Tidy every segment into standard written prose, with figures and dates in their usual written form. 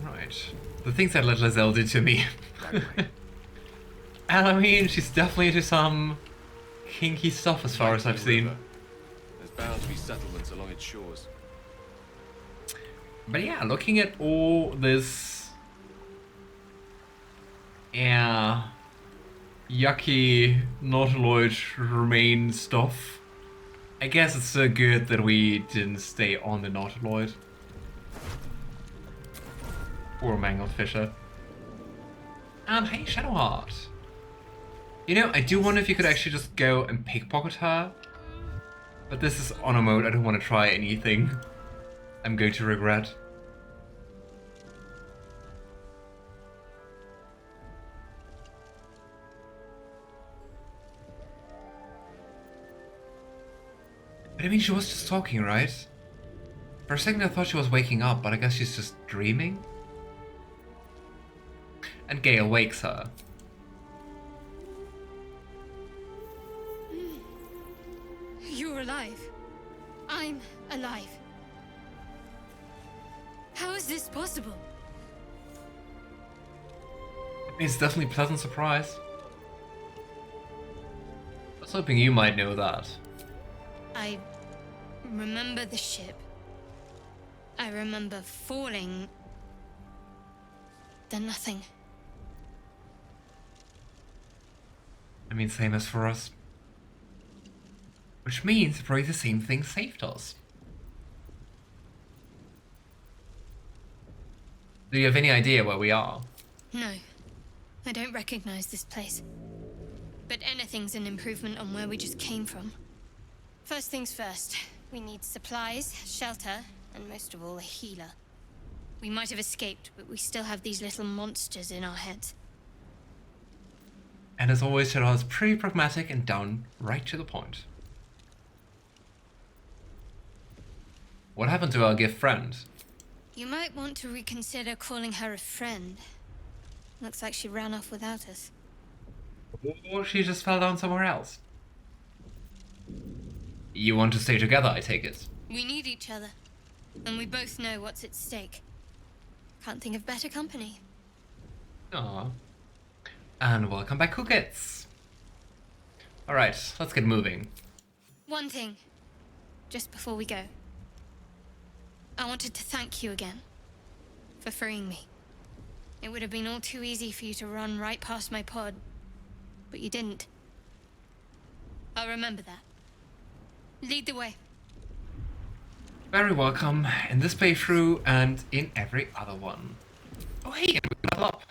Right. The things that little Zell did to me. And I mean, she's definitely into some kinky stuff as far as I've seen. There's bound to be settlements along its shores. But yeah, looking at all this... yeah... yucky nautiloid remain stuff. I guess it's so good that we didn't stay on the nautiloid. Poor mangled fisher. And hey, Shadowheart. You know, I do wonder if you could actually just go and pickpocket her. But this is honor mode, I don't want to try anything I'm going to regret. But I mean, she was just talking, right? For a second I thought she was waking up, but I guess she's just dreaming. And Gale wakes her. You're alive. I'm alive. How is this possible? It's definitely a pleasant surprise. I was hoping you might know that. I remember the ship. I remember falling. Then nothing. I mean, same as for us. Which means probably the same thing saved us. Do you have any idea where we are? No. I don't recognize this place. But anything's an improvement on where we just came from. First things first. We need supplies, shelter, and most of all, a healer. We might have escaped, but we still have these little monsters in our heads. And as always, Shadow is pretty pragmatic and down right to the point. What happened to our gift friend? You might want to reconsider calling her a friend. Looks like she ran off without us. Or she just fell down somewhere else. You want to stay together, I take it? We need each other. And we both know what's at stake. Can't think of better company. Aww. And welcome back, Cookits. Alright, let's get moving. One thing. Just before we go. I wanted to thank you again. For freeing me. It would have been all too easy for you to run right past my pod. But you didn't. I'll remember that. Lead the way. Very welcome in this playthrough and in every other one. Oh hey, and we level up.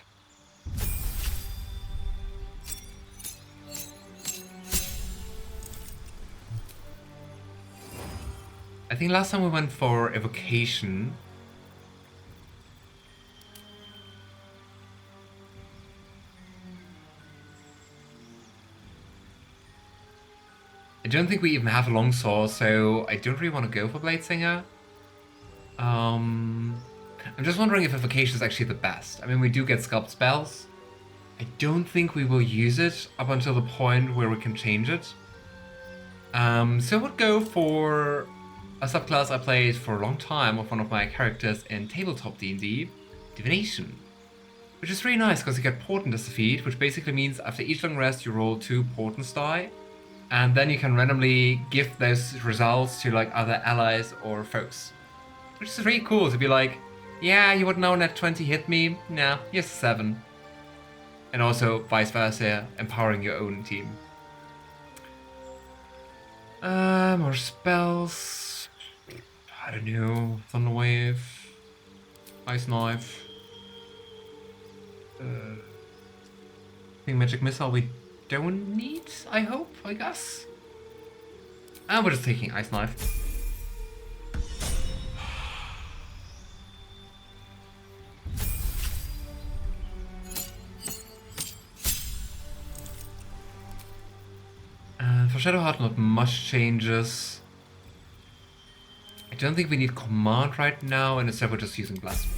I think last time we went for evocation. I don't think we even have a longsword, so I don't really want to go for Bladesinger. I'm just wondering if evocation is actually the best. I mean, we do get sculpt spells. I don't think we will use it up until the point where we can change it. So I would go for a subclass I played for a long time with one of my characters in tabletop D&D, Divination. Which is really nice because you get Portent as a feat, which basically means after each long rest you roll 2 Portents die, and then you can randomly give those results to like other allies or foes. Which is really cool to be like, yeah, you would know that 20 hit me, nah, here's 7. And also vice versa, empowering your own team. More spells. I don't know. Thunder Wave. Ice Knife. I think Magic Missile we don't need, I hope, I guess. And we're just taking Ice Knife. For Shadowheart, not much changes. I don't think we need command right now, and instead we're just using blast.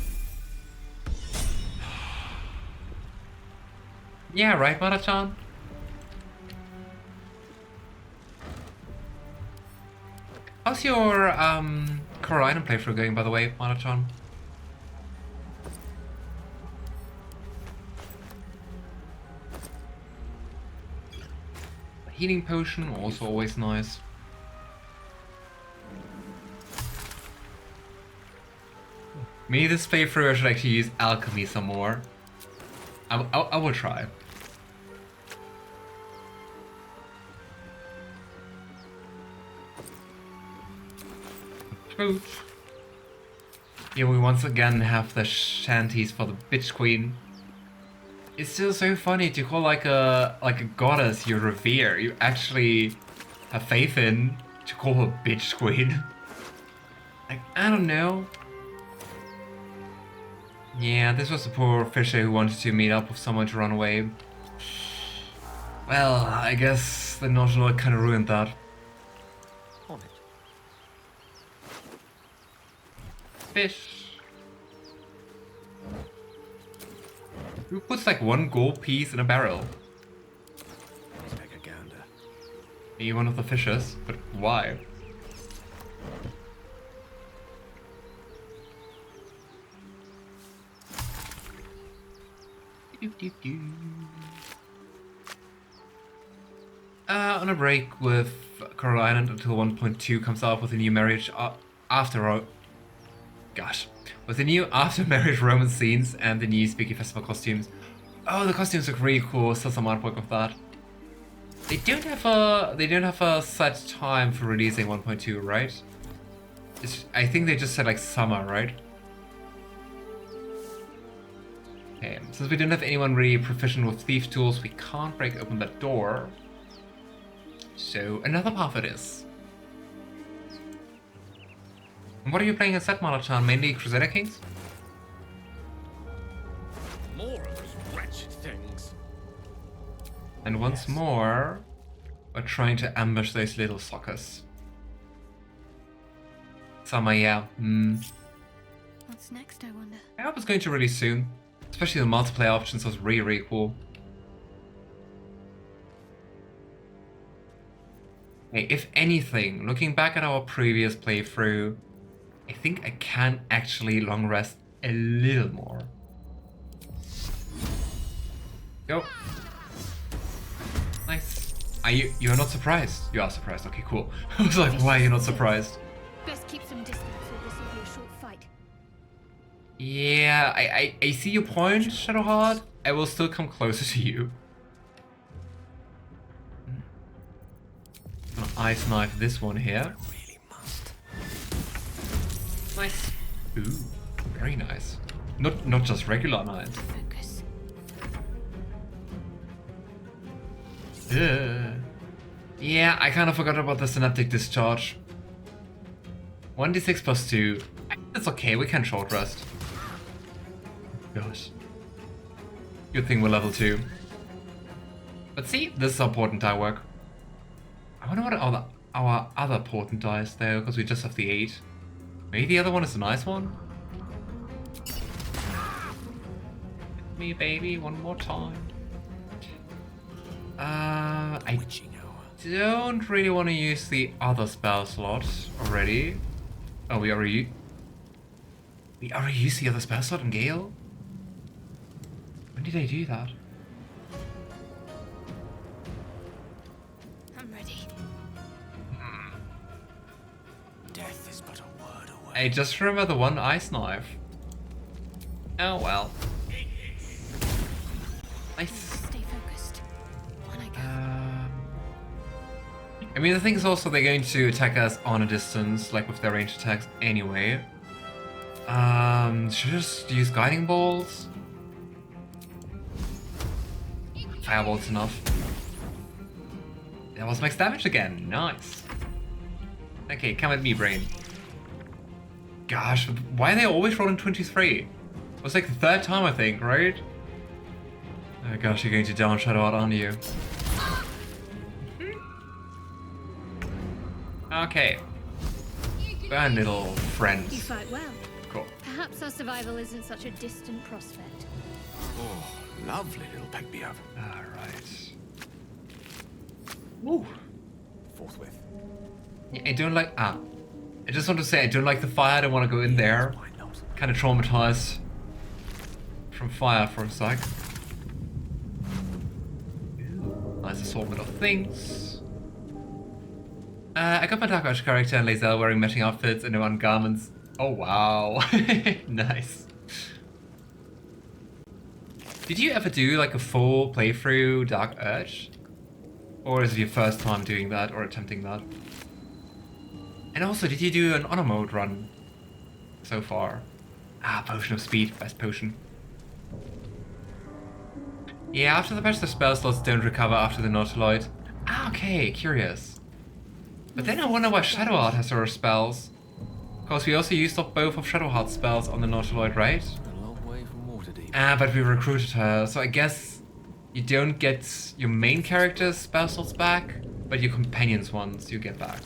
Yeah, right, Mana-chan? How's your Coriolan playthrough going, by the way, Mana-chan? Healing potion, also always nice. Maybe this playthrough I should actually use alchemy some more. I will try. Fruit. Here we once again have the shanties for the bitch queen. It's still so funny to call like a goddess you revere, you actually have faith in, to call her bitch queen. Like, I don't know. Yeah, this was the poor fisher who wanted to meet up with someone to run away. Well, I guess the National kind of ruined that. On it. Fish. Who puts like one gold piece in a barrel? Take a gander. Maybe one of the fishers, but why? On a break with Coral Island until 1.2 comes out with a new marriage with the new after marriage romance scenes and the new Spooky Festival costumes. Oh, the costumes look really cool. Still some artwork of that. They don't have a set time for releasing 1.2, right? I think they just said like summer, right? Okay, since we don't have anyone really proficient with thief tools, we can't break open that door. So another path it is. And what are you playing in Set Monotone? Mainly Crusader Kings? More of those wretched things. And once more, we're trying to ambush those little suckers. Summer, yeah. What's next, I wonder? I hope it's going to release soon. Especially the multiplayer options was really, really cool. Okay, if anything, looking back at our previous playthrough, I think I can actually long rest a little more. Go. Nice. You're not surprised? You are surprised. Okay, cool. I was like, why are you not surprised? Best keep some distance or this will be a short fight. Yeah, I see your point, Shadowheart. I will still come closer to you. I'm gonna ice knife this one here. Really must. Nice. Ooh, very nice. Not just regular knives. Focus. Yeah, I kind of forgot about the synaptic discharge. 1d6 plus 2. It's okay, we can short rest. Gosh. Good thing we're level 2. But see, this is how portent die work. I wonder what our other portent die is though, because we just have the 8. Maybe the other one is a nice one? Hit me, baby, one more time. I don't really want to use the other spell slot already. Oh, we already used the other spell slot in Gale? When did I do that? I'm ready. Death is but a word away. I just remember the one ice knife. Oh well. Nice. Stay focused. On I go. I mean, the thing is also they're going to attack us on a distance, like with their ranged attacks anyway. Should I just use guiding bolts? Firebolt's enough. That was max damage again. Nice. Okay, come at me, brain. Gosh, why are they always rolling 23? It was like the third time, I think, right? Oh gosh, you're going to down shadow out, aren't you? Okay. Burn, little friends. You fight well. Cool. Perhaps our survival isn't such a distant prospect. Oh, lovely little peg we have. Alright. Woo. Forthwith. Yeah, I don't like... I just want to say, I don't like the fire. I don't want to go in there. Why not? Kind of traumatized from fire for a sec. Nice assortment of things. I got my Dark Arch character and Lae'zel wearing matching outfits and one garments. Oh wow. Nice. Did you ever do like a full playthrough Dark Urge? Or is it your first time doing that or attempting that? And also, did you do an honor mode run so far? Ah, Potion of Speed, best potion. Yeah, after the patch the spell slots don't recover after the Nautiloid. Ah, okay, curious. But then I wonder why Shadowheart has her spells. Because we also used up both of Shadowheart's spells on the Nautiloid, right? A long way from Waterdeep. Ah, but we recruited her, so I guess you don't get your main character's spell slots back, but your companion's ones you get back.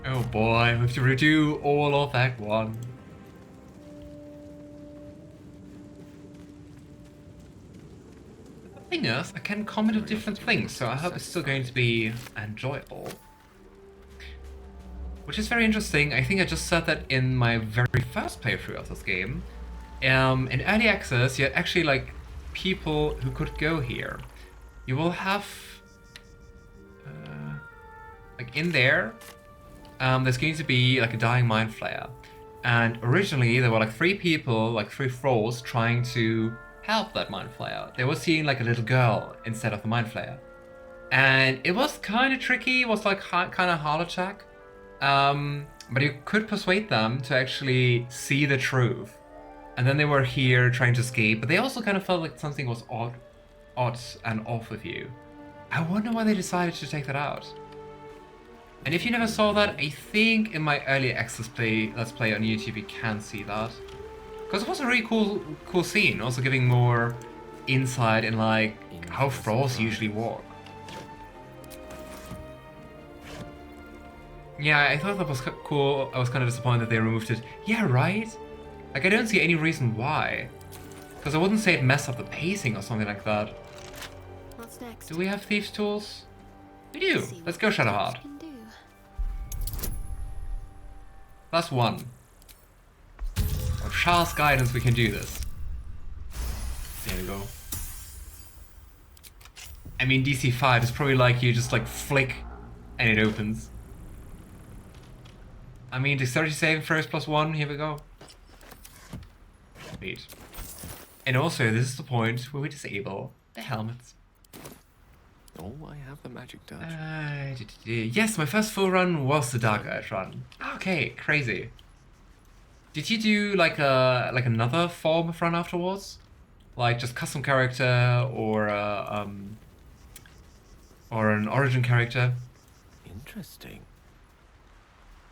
Oh boy, we have to redo all of Act 1. The thing is, I can comment on different things, so I hope it's still going to be enjoyable. Which is very interesting. I think I just said that in my very first playthrough of this game. In early access, you had actually like people who could go here. You will have like in there's going to be like a dying Mindflayer. And originally there were like 3 people, like 3 thralls trying to help that Mindflayer. They were seeing like a little girl instead of the Mindflayer. And it was kind of tricky, it was like kind of hard attack. But you could persuade them to actually see the truth. And then they were here trying to escape, but they also kind of felt like something was odd and off with you. I wonder why they decided to take that out. And if you never saw that, I think in my early access let's play on YouTube you can see that. Because it was a really cool scene, also giving more insight in like how thralls usually walk. Yeah, I thought that was cool. I was kind of disappointed they removed it. Yeah, right? Like, I don't see any reason why. Because I wouldn't say it messed up the pacing or something like that. What's next? Do we have Thieves' Tools? We do. Let's go Shadowheart. +1. With Char's guidance, we can do this. There we go. I mean, DC 5 is probably like you just like flick and it opens. I mean, dexterity saving throws +1. Here we go. Wait. And also, this is the point where we disable the helmets. Oh, I have the magic touch. Yes, my first full run was the Dark Urge run. Okay, crazy. Did you do like another form of run afterwards? Like just custom character or an origin character? Interesting.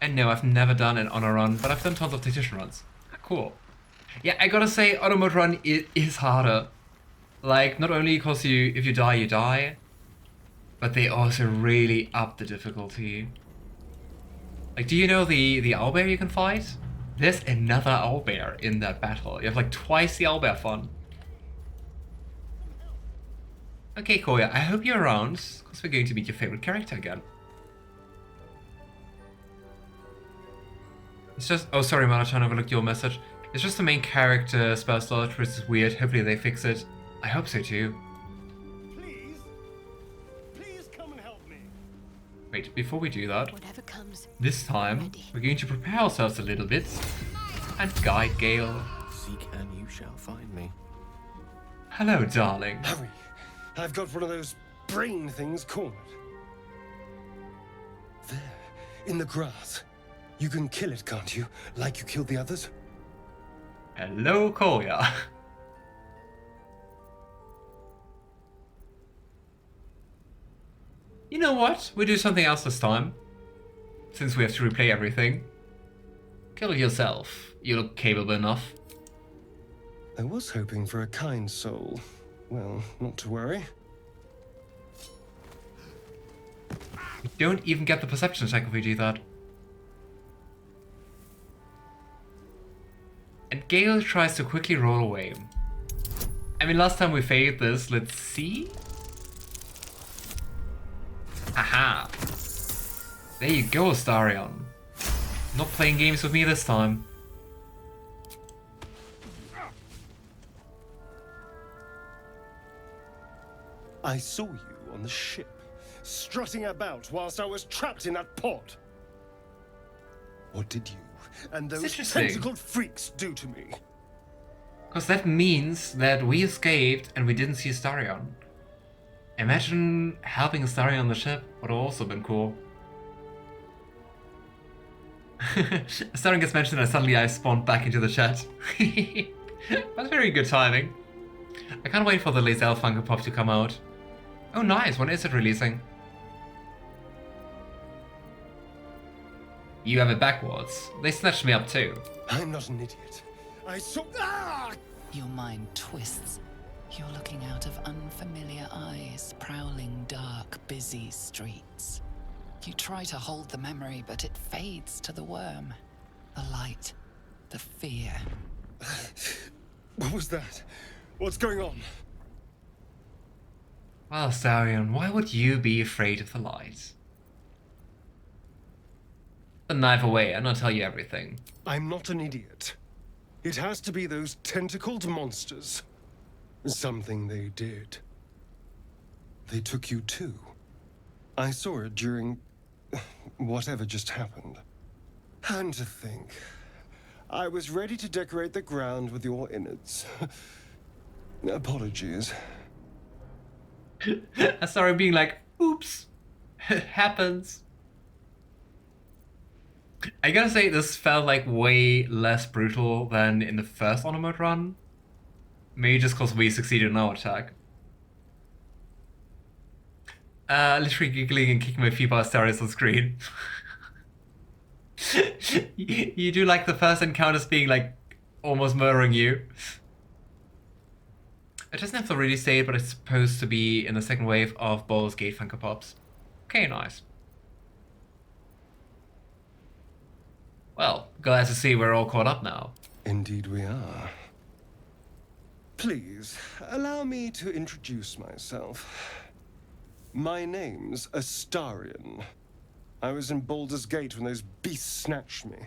And no, I've never done an honor run, but I've done tons of tactician runs. Cool. Yeah, I gotta say, honor mode run is harder. Like, not only because if you die, you die, but they also really up the difficulty. Like, do you know the owlbear you can fight? There's another owlbear in that battle. You have like twice the owlbear fun. Okay, Koya, I hope you're around, because we're going to meet your favorite character again. It's just... Oh, sorry, Malachan, overlooked your message. It's just the main character spell slot, which is weird. Hopefully they fix it. I hope so too. Please come and help me. Wait, before we do that, Whatever comes. this time we're going to prepare ourselves a little bit and guide Gale. Seek and you shall find me. Hello, darling. Hurry. I've got one of those brain things cornered. There, in the grass. You can kill it, can't you? Like you killed the others? Hello, Kolya. You know what? We do something else this time. Since we have to replay everything. Kill yourself. You look capable enough. I was hoping for a kind soul. Well, not to worry. We don't even get the perception check if we do that. And Gale tries to quickly roll away. I mean, last time we failed this, let's see. Aha! There you go, Astarion. Not playing games with me this time. I saw you on the ship, strutting about whilst I was trapped in that pod. What did you and those interesting. tentacled freaks do to me? Because that means that we escaped and we didn't see Astarion. Imagine helping Astarion on the ship would have also been cool. Astarion gets mentioned and suddenly I spawned back into the chat. That's very good timing. I can't wait for the Lae'zel Funko Pop to come out. Oh nice, when is it releasing? You have it backwards. They snatched me up too. I'm not an idiot. I saw. Ah! Your mind twists. You're looking out of unfamiliar eyes, prowling dark, busy streets. You try to hold the memory, but it fades to the worm. The light, the fear. What was that? What's going on? Well, Astarion, why would you be afraid of the light? The knife away, and I'll tell you everything. I'm not an idiot. It has to be those tentacled monsters. Something they did. They took you too. I saw it during whatever just happened. And to think, I was ready to decorate the ground with your innards. Apologies. Astarion being like, oops, it happens. I gotta say, this felt like way less brutal than in the first Honor Mode run. Maybe just because we succeeded in our attack. Literally giggling and kicking my feet by Astarion on screen. you do like the first encounters being like almost murdering you. It doesn't have to really say it, but it's supposed to be in the second wave of Baldur's Gate Funko Pops. Okay, nice. Well, glad to see we're all caught up now. Indeed we are. Please, allow me to introduce myself. My name's Astarion. I was in Baldur's Gate when those beasts snatched me.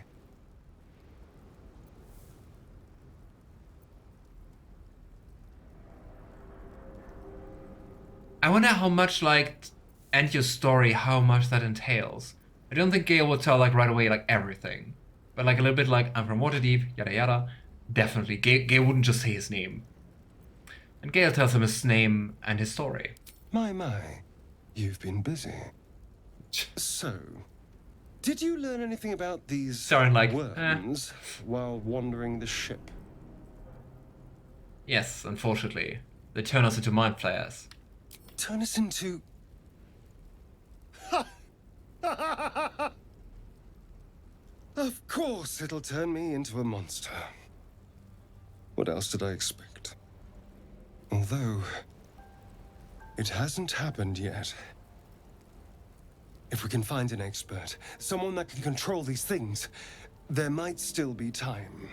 I wonder how much, like, and your story, how much that entails. I don't think Gale would tell, like, right away, like, everything. But, like, a little bit like, I'm from Waterdeep, yada yada. Definitely. Gale wouldn't just say his name. And Gale tells him his name and his story. My. You've been busy. So, did you learn anything about these Sorry, like, worms while wandering the ship? Yes, unfortunately. They turn us into Mindflayers. Turn us into... Of course it'll turn me into a monster. What else did I expect? Although, it hasn't happened yet. If we can find an expert, someone that can control these things, there might still be time.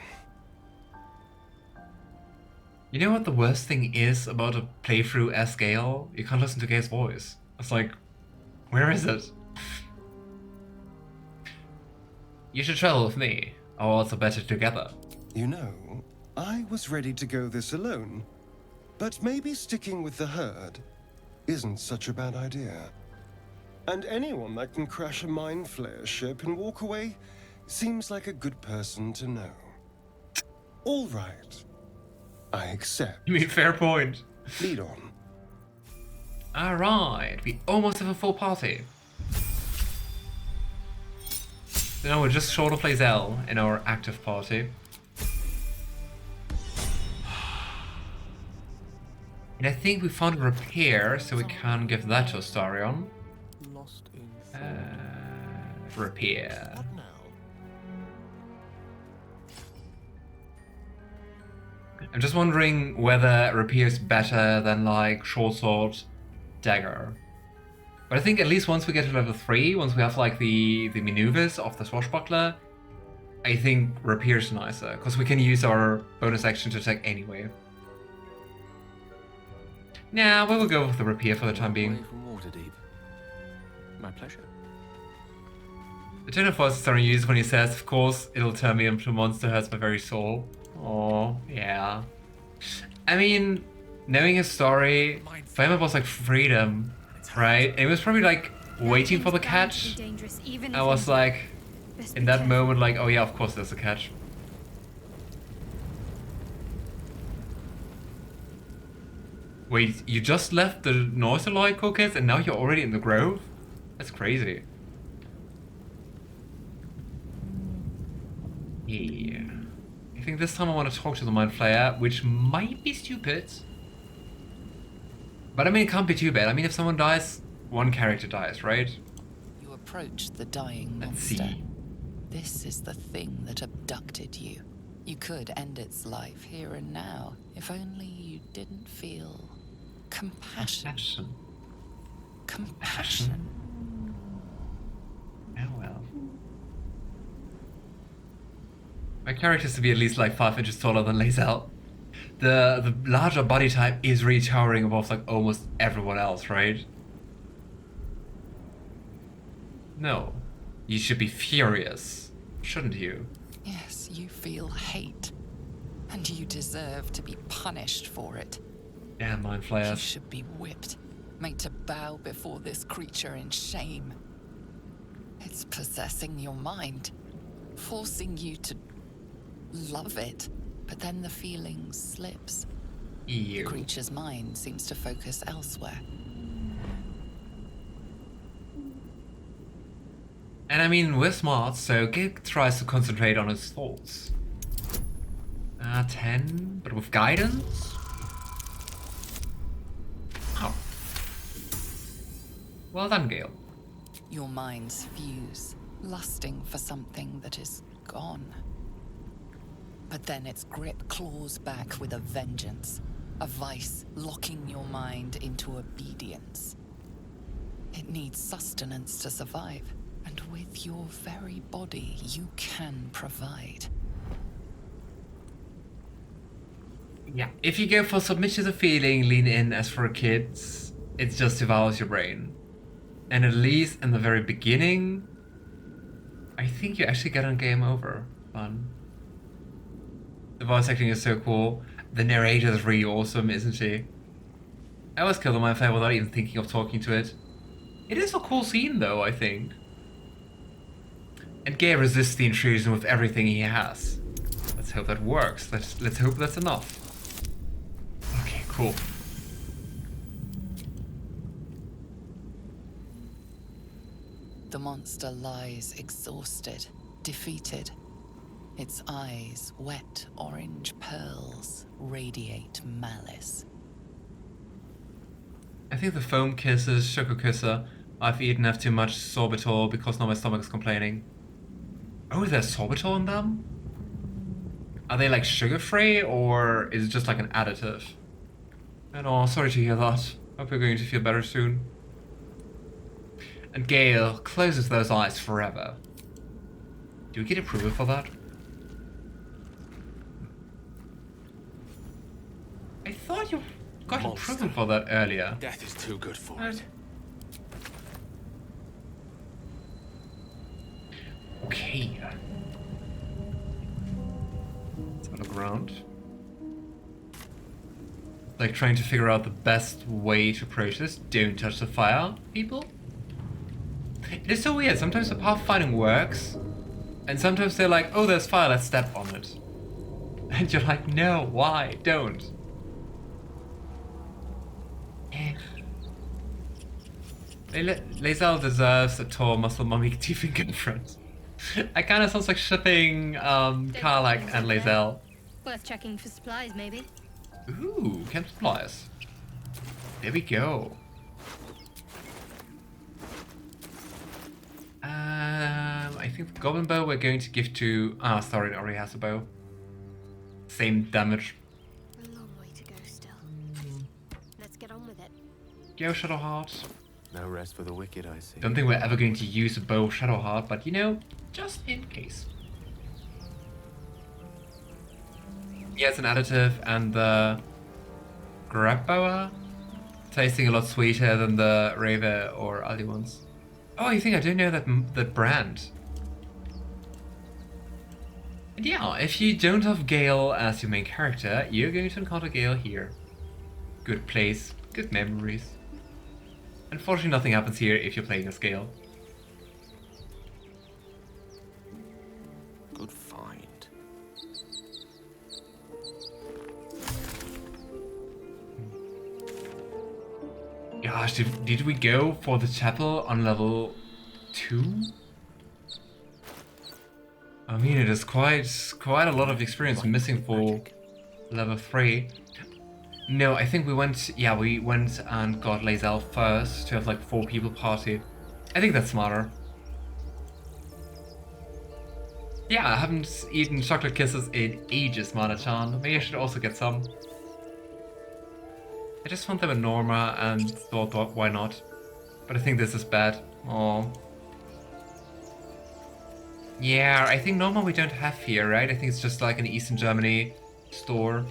You know what the worst thing is about a playthrough as Gale? You can't listen to Gale's voice. It's like, where is it? You should travel with me. Our odds are better together. You know, I was ready to go this alone, but maybe sticking with the herd isn't such a bad idea. And anyone that can crash a Mindflayer ship and walk away seems like a good person to know. All right. I accept. You mean fair point. Lead on. Alright, we almost have a full party. So now we're just short of Lae'zel in our active party. And I think we found a repair, so we can give that to Astarion. Lost in Repair. What now? I'm just wondering whether repair is better than like short sword, dagger. But I think at least once we get to level 3, once we have like the maneuvers of the swashbuckler, I think repair is nicer, because we can use our bonus action to attack anyway. Nah, we will go with the repair for the time being. Away from Waterdeep. My pleasure. The tone of voice Astarion uses when he says, of course, it'll turn me into a monster hurts my very soul. Oh, yeah. I mean, knowing his story, for him it was like freedom, right? It was probably like waiting for the catch. I was like, in that moment, like, oh yeah, of course there's a catch. Wait, you just left the North Alloy Coquettes and now you're already in the Grove? That's crazy. Yeah. I think this time I want to talk to the Mindflayer, which might be stupid. But I mean, it can't be too bad. I mean, if someone dies, one character dies, right? You approach the dying Let's monster. see. This is the thing that abducted you. You could end its life here and now, if only you didn't feel compassion. Compassion. Oh well. My character is to be at least like 5 inches taller than Lae'zel. The larger body type is really towering above like almost everyone else, right? No. You should be furious, shouldn't you? Yes, you feel hate. And you deserve to be punished for it. Damn, You Mindflayers. should be whipped, made to bow before this creature in shame. It's possessing your mind, forcing you to love it, but then the feeling slips. The Ew. creature's mind seems to focus elsewhere. And I mean, we're smart, so Gale tries to concentrate on his thoughts. 10, but with guidance? Oh. Well done, Gale. Your minds fuse, lusting for something that is gone. But then its grip claws back with a vengeance, a vice locking your mind into obedience. It needs sustenance to survive, and with your very body, you can provide. Yeah. If you go for submit to the feeling, lean in as for kids, it just devours your brain. And at least in the very beginning, I think you actually get on game over. Fun. The voice acting is so cool. The narrator is really awesome, isn't she? I always kill the Mindflayer without even thinking of talking to it. It is a cool scene though, I think. And Gale resists the intrusion with everything he has. Let's hope that works. Let's hope that's enough. Okay, cool. The monster lies exhausted, defeated. Its eyes, wet orange pearls, radiate malice. I think the foam kisses, sugar kisser. I've eaten have too much sorbitol because now my stomach is complaining. Oh, there's sorbitol in them? Are they like sugar-free or is it just like an additive? And oh, sorry to hear that. Hope you're going to feel better soon. And Gale closes those eyes forever. Do we get approval for that? I thought you got approval for that earlier. Death is too good for Right. it. Okay. Let's have a look around. Like trying to figure out the best way to approach this. Don't touch the fire, people. It is so weird. Sometimes the pathfinding works, and sometimes they're like, "Oh, there's fire. Let's step on it." And you're like, "No, why? Don't." Lae'zel deserves a tall, muscle mummy teething girlfriend. I kind of sounds like shipping Karlach and Lae'zel. Worth checking for supplies, maybe. Ooh, camp supplies. There we go. I think the goblin bow we're going to give to... Astarion already has a bow. Same damage. A long way to go still. Let's get on with it. Go, Shadowheart. No rest for the wicked, I see. Don't think we're ever going to use a bow of Shadowheart, but you know, just in case. Yeah, it's an additive, and the grab boa tasting a lot sweeter than the Rave or Ali ones. Oh, you think I do know that brand? And yeah, if you don't have Gale as your main character, you're going to encounter Gale here. Good place, good memories. Unfortunately, nothing happens here if you're playing a scale. Good find. Gosh, did we go for the chapel on level 2? I mean, it is quite a lot of experience missing for level 3. No, I think we went and got Lae'zel first to have like 4 people party. I think that's smarter. Yeah, I haven't eaten chocolate kisses in ages, Mana-chan. Maybe I should also get some. I just found them in Norma and thought why not? But I think this is bad. Oh. Yeah, I think Norma we don't have here, right? I think it's just like an Eastern Germany store.